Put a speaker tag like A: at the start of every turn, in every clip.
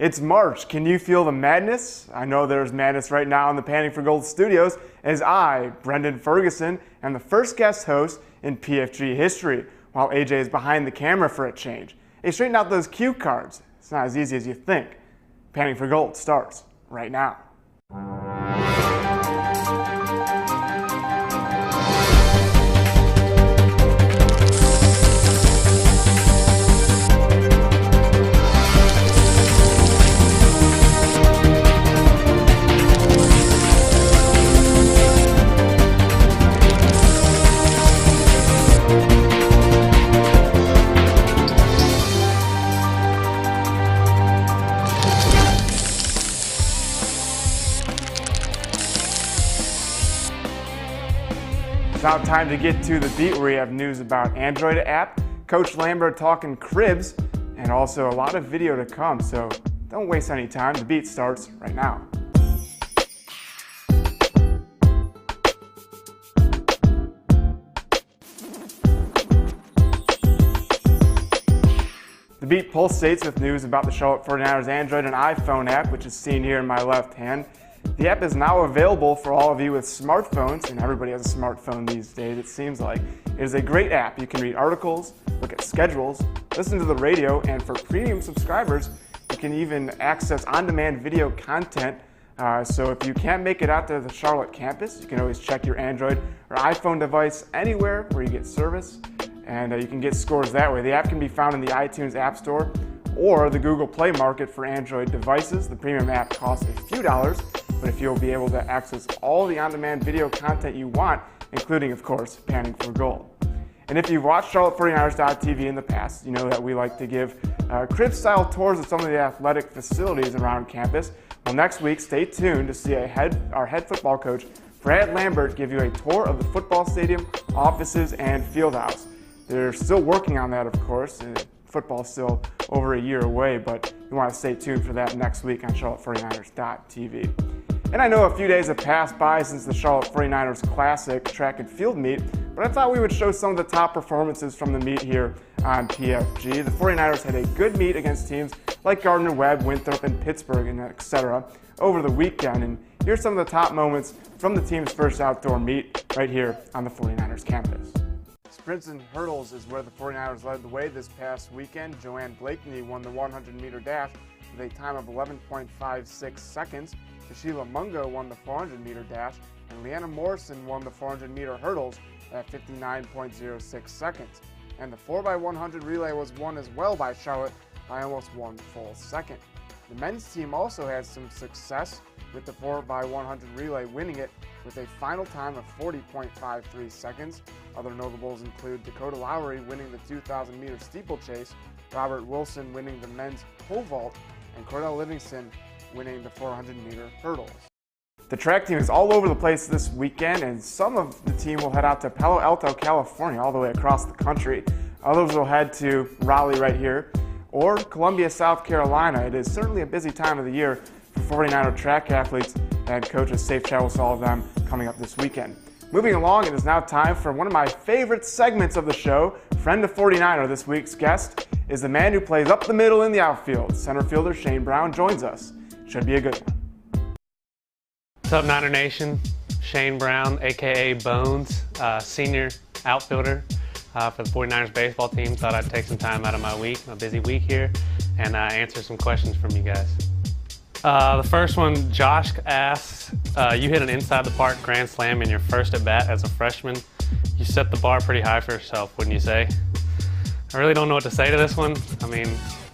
A: It's March. Can you feel the madness? I know there's madness right now in the Panning for Gold studios as I, Brendan Ferguson, am the first guest host in PFG history, while AJ is behind the camera for a change. Hey, straighten out those cue cards. It's not as easy as you think. Panning for Gold starts right now. It's now time to get to the beat where we have news about Android app, Coach Lambert talking cribs, and also a lot of video to come, so don't waste any time. The beat starts right now. The beat pulsates with news about the Charlotte 49ers Android and iPhone app, which is seen here in my left hand. The app is now available for all of you with smartphones, and everybody has a smartphone these days, it seems like. It is a great app. You can read articles, look at schedules, listen to the radio, and for premium subscribers, you can even access on-demand video content. So if you can't make it out to the Charlotte campus, you can always check your Android or iPhone device anywhere where you get service, and you can get scores that way. The app can be found in the iTunes App Store or the Google Play Market for Android devices. The premium app costs a few dollars, but if you'll be able to access all the on-demand video content you want, including, of course, Panning for Gold. And if you've watched Charlotte49ers.tv in the past, you know that we like to give crib-style tours of some of the athletic facilities around campus. Well, next week, stay tuned to see our head football coach, Brad Lambert, give you a tour of the football stadium, offices, and field house. They're still working on that, of course. Football's still over a year away, but you want to stay tuned for that next week on Charlotte49ers.tv. And I know a few days have passed by since the Charlotte 49ers Classic track and field meet, but I thought we would show some of the top performances from the meet here on PFG. The 49ers had a good meet against teams like Gardner-Webb, Winthrop, and Pittsburgh, and etc. over the weekend. And here's some of the top moments from the team's first outdoor meet right here on the 49ers campus. Sprints and hurdles is where the 49ers led the way this past weekend. Joanne Blakeney won the 100-meter dash with a time of 11.56 seconds. Sheila Mungo won the 400-meter dash, and Leanna Morrison won the 400-meter hurdles at 59.06 seconds. And the 4x100 relay was won as well by Charlotte by almost 1 full second. The men's team also had some success with the 4x100 relay, winning it with a final time of 40.53 seconds. Other notables include Dakota Lowry winning the 2,000-meter steeplechase, Robert Wilson winning the men's pole vault, and Cordell Livingston winning the 400-meter hurdles. The track team is all over the place this weekend, and some of the team will head out to Palo Alto, California, all the way across the country. Others will head to Raleigh right here, or Columbia, South Carolina. It is certainly a busy time of the year for 49er track athletes, and coaches safe travels to all of them coming up this weekend. Moving along, it is now time for one of my favorite segments of the show. Friend of 49er, this week's guest, is the man who plays up the middle in the outfield. Center fielder Shane Brown joins us. Should be a good one.
B: What's up, Niner Nation? Shane Brown, aka Bones, senior outfielder for the 49ers baseball team. Thought I'd take some time out of my busy week here, and answer some questions from you guys. The first one, Josh asks, you hit an inside the park grand slam in your first at bat as a freshman. You set the bar pretty high for yourself, wouldn't you say? I really don't know what to say to this one. I mean,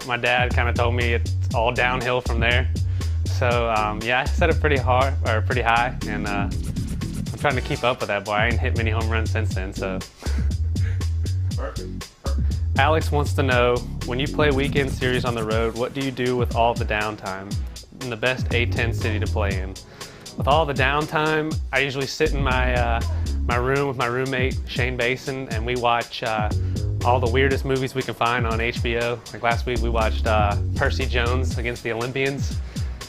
B: my dad kind of told me it's all downhill from there. So yeah, I set it pretty high, and I'm trying to keep up with that, boy. I ain't hit many home runs since then, so. Perfect. Alex wants to know, when you play weekend series on the road, what do you do with all the downtime in the best A10 city to play in? With all the downtime, I usually sit in my room with my roommate, Shane Basin, and we watch all the weirdest movies we can find on HBO. Like last week, we watched Percy Jones against the Olympians,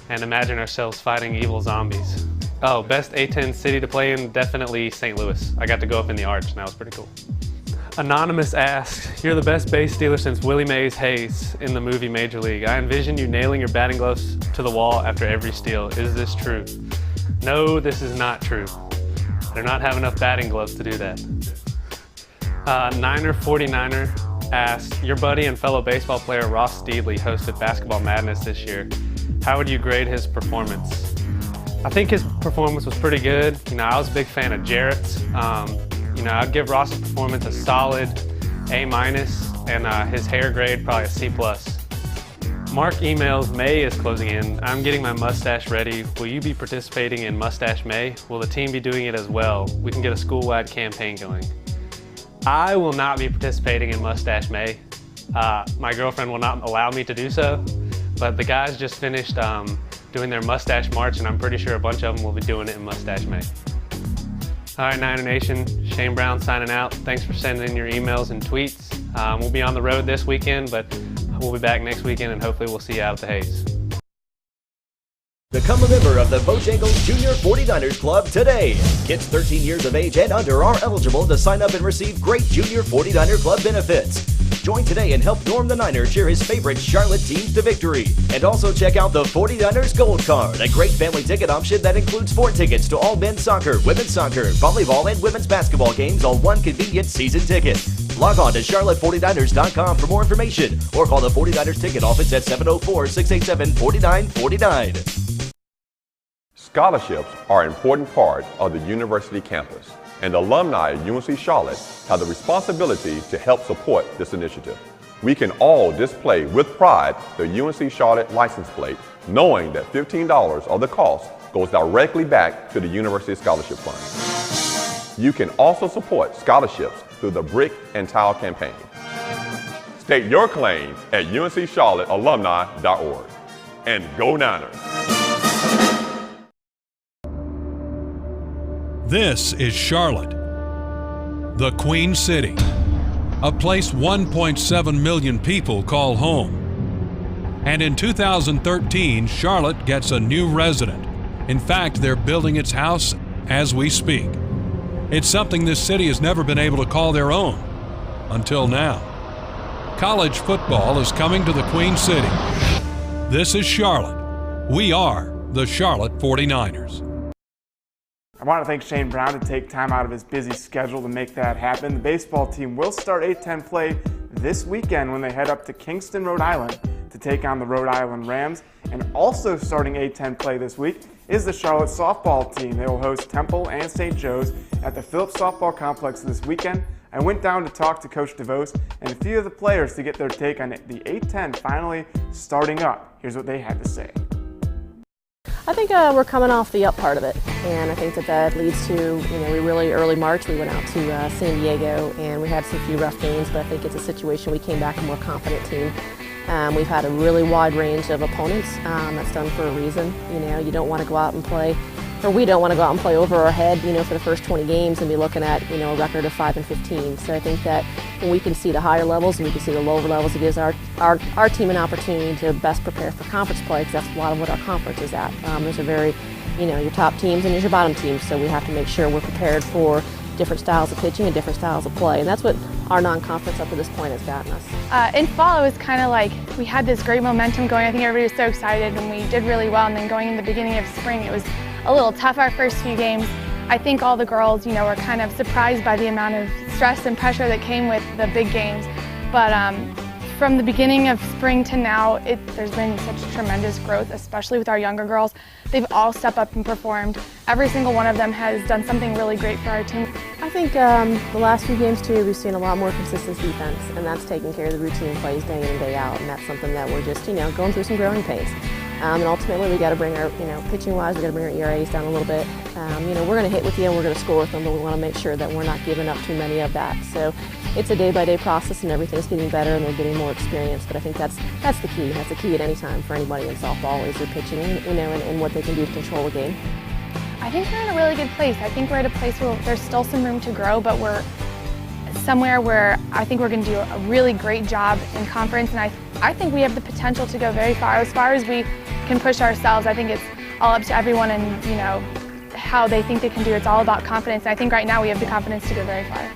B: and imagine ourselves fighting evil zombies. Oh, best A10 city to play in, definitely St. Louis. I got to go up in the arch, and that was pretty cool. Anonymous asks, you're the best base stealer since Willie Mays Hayes in the movie Major League. I envision you nailing your batting gloves to the wall after every steal. Is this true? No, this is not true. I do not have enough batting gloves to do that. Niner 49er asks, your buddy and fellow baseball player Ross Steedley hosted Basketball Madness this year. How would you grade his performance? I think his performance was pretty good. I was a big fan of Jarrett's. I'd give Ross's performance a solid A-, and his hair grade probably a C+. Mark emails, May is closing in. I'm getting my mustache ready. Will you be participating in Mustache May? Will the team be doing it as well? We can get a school-wide campaign going. I will not be participating in Mustache May. My girlfriend will not allow me to do so, but the guys just finished doing their Mustache March, and I'm pretty sure a bunch of them will be doing it in Mustache May. All right, Niner Nation, Shane Brown signing out. Thanks for sending in your emails and tweets. We'll be on the road this weekend, but we'll be back next weekend, and hopefully we'll see you out at the Hayes.
C: Become a member of the Bojangles Junior 49ers Club today. Kids 13 years of age and under are eligible to sign up and receive great Junior 49er Club benefits. Join today and help Norm the Niner cheer his favorite Charlotte teams to victory. And also check out the 49ers Gold Card, a great family ticket option that includes 4 tickets to all men's soccer, women's soccer, volleyball, and women's basketball games on one convenient season ticket. Log on to charlotte49ers.com for more information or call the 49ers ticket office at 704-687-4949.
D: Scholarships are an important part of the university campus, and alumni at UNC Charlotte have the responsibility to help support this initiative. We can all display with pride the UNC Charlotte license plate, knowing that $15 of the cost goes directly back to the University Scholarship Fund. You can also support scholarships through the Brick and Tile campaign. State your claim at uncharlottealumni.org. And go Niners!
E: This is Charlotte, the Queen City, a place 1.7 million people call home. And in 2013, Charlotte gets a new resident. In fact, they're building its house as we speak. It's something this city has never been able to call their own, until now. College football is coming to the Queen City. This is Charlotte. We are the Charlotte 49ers.
A: I want to thank Shane Brown to take time out of his busy schedule to make that happen. The baseball team will start A-10 play this weekend when they head up to Kingston, Rhode Island to take on the Rhode Island Rams. And also starting A-10 play this week is the Charlotte softball team. They will host Temple and St. Joe's at the Phillips Softball Complex this weekend. I went down to talk to Coach DeVos and a few of the players to get their take on the A-10 finally starting up. Here's what they had to say.
F: I think we're coming off the up part of it, and I think that leads to, we really early March we went out to San Diego and we had some few rough games, but I think it's a situation we came back a more confident team. We've had a really wide range of opponents. That's done for a reason. You don't want to go out and play, or we don't want to go out and play over our head, for the first 20 games and be looking at, a record of 5-15. So I think that when we can see the higher levels and we can see the lower levels, it gives our team an opportunity to best prepare for conference play, because that's a lot of what our conference is at. There's a very, your top teams and there's your bottom teams, so we have to make sure we're prepared for different styles of pitching and different styles of play, and that's what our non-conference up to this point has gotten us.
G: In fall, it was kind of like we had this great momentum going. I think everybody was so excited and we did really well, and then going in the beginning of spring, it was a little tough our first few games. I think all the girls, were kind of surprised by the amount of stress and pressure that came with the big games. But from the beginning of spring to now, there's been such tremendous growth, especially with our younger girls. They've all stepped up and performed. Every single one of them has done something really great for our team.
F: I think the last few games too, we've seen a lot more consistent defense, and that's taking care of the routine plays day in and day out, and that's something that we're just, going through some growing pains. And ultimately, we got to bring our, pitching-wise, we got to bring our ERAs down a little bit. We're going to hit with you and we're going to score with them, but we want to make sure that we're not giving up too many of that. So it's a day-by-day process, and everything's getting better, and they're getting more experience. But I think that's the key. That's the key at any time for anybody in softball is their pitching, and what they can do to control the game.
G: I think we're in a really good place. I think we're at a place where there's still some room to grow, but we're somewhere where I think we're going to do a really great job in conference, and I think we have the potential to go very far as we can push ourselves. I think it's all up to everyone and how they think they can do. It's all about confidence, and I think right now we have the confidence to go very far.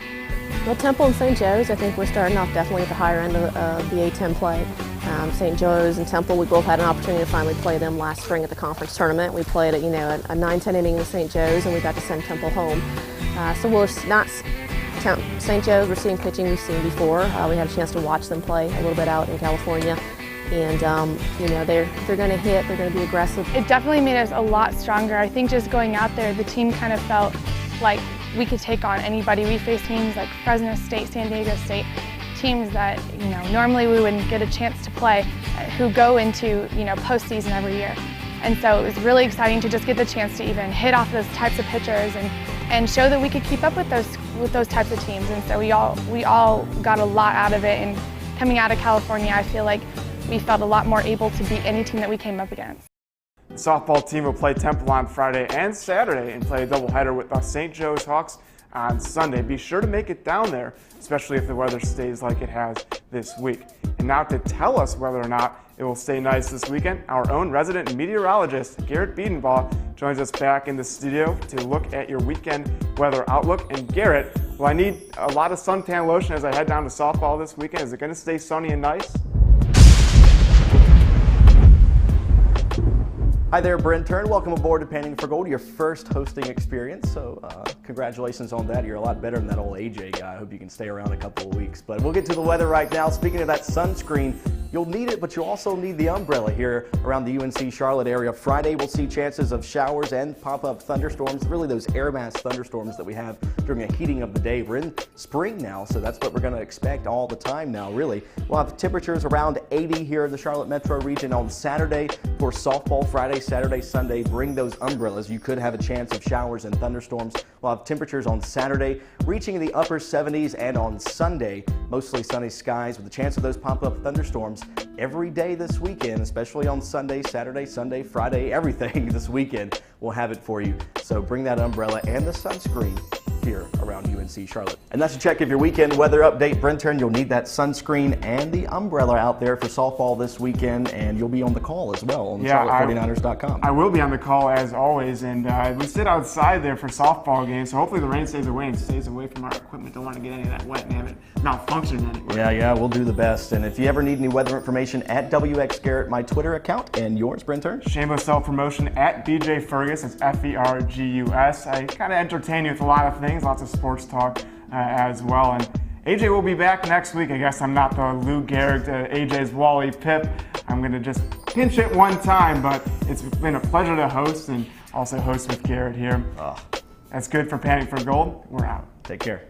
F: Well, Temple and St. Joe's, I think we're starting off definitely at the higher end of the A-10 play. St. Joe's and Temple, we both had an opportunity to finally play them last spring at the conference tournament. We played a 9-10 inning with St. Joe's, and we got to send Temple home. So we're not St. Joe's. We're seeing pitching we've seen before. We had a chance to watch them play a little bit out in California. And they're going to hit, they're going to be aggressive.
G: It definitely made us a lot stronger. I think just going out there, the team kind of felt like we could take on anybody. We faced teams like Fresno State, San Diego State, teams that normally we wouldn't get a chance to play, who go into postseason every year. And so it was really exciting to just get the chance to even hit off those types of pitchers and show that we could keep up with those types of teams. And so we all got a lot out of it. And coming out of California, I feel like we felt a lot more able to beat any team that we came up against.
A: The softball team will play Temple on Friday and Saturday and play a doubleheader with the St. Joe's Hawks on Sunday. Be sure to make it down there, especially if the weather stays like it has this week. And now to tell us whether or not it will stay nice this weekend, our own resident meteorologist, Garrett Biedenbaugh, joins us back in the studio to look at your weekend weather outlook. And Garrett, will I need a lot of suntan lotion as I head down to softball this weekend? Is it going to stay sunny and nice?
H: Hi there, Brendan. Welcome aboard to Painting for Gold, your first hosting experience. So congratulations on that. You're a lot better than that old AJ guy. I hope you can stay around a couple of weeks. But we'll get to the weather right now. Speaking of that sunscreen, you'll need it, but you'll also need the umbrella here around the UNC Charlotte area. Friday, we'll see chances of showers and pop-up thunderstorms, really those air mass thunderstorms that we have during a heating of the day. We're in spring now, so that's what we're going to expect all the time now, really. We'll have temperatures around 80 here in the Charlotte metro region on Saturday for softball. Friday, Saturday, Sunday, bring those umbrellas. You could have a chance of showers and thunderstorms. We'll have temperatures on Saturday reaching the upper 70s, and on Sunday, mostly sunny skies with a chance of those pop-up thunderstorms every day this weekend, especially on Sunday, Saturday, Sunday, Friday, everything this weekend. We'll have it for you. So bring that umbrella and the sunscreen here around UNC Charlotte. And that's a check of your weekend weather update. Brendan, you'll need that sunscreen and the umbrella out there for softball this weekend, and you'll be on the call as well on charlotte49ers.com.
A: I will be on the call as always, and we sit outside there for softball games, so hopefully the rain stays away and stays away from our equipment. Don't want to get any of that wet and have it malfunction anywhere.
H: Yeah, we'll do the best. And if you ever need any weather information, at WX Garrett, my Twitter account, and yours, Brendan.
A: Shameless self-promotion at BJ Fergus. It's Fergus. I kind of entertain you with a lot of things, lots of sports talk as well. And AJ will be back next week. I guess I'm not the Lou Gehrig to AJ's Wally Pipp. I'm going to just pinch it one time, but it's been a pleasure to host and also host with Garrett here. That's good for Panning for Gold. We're out.
H: Take care.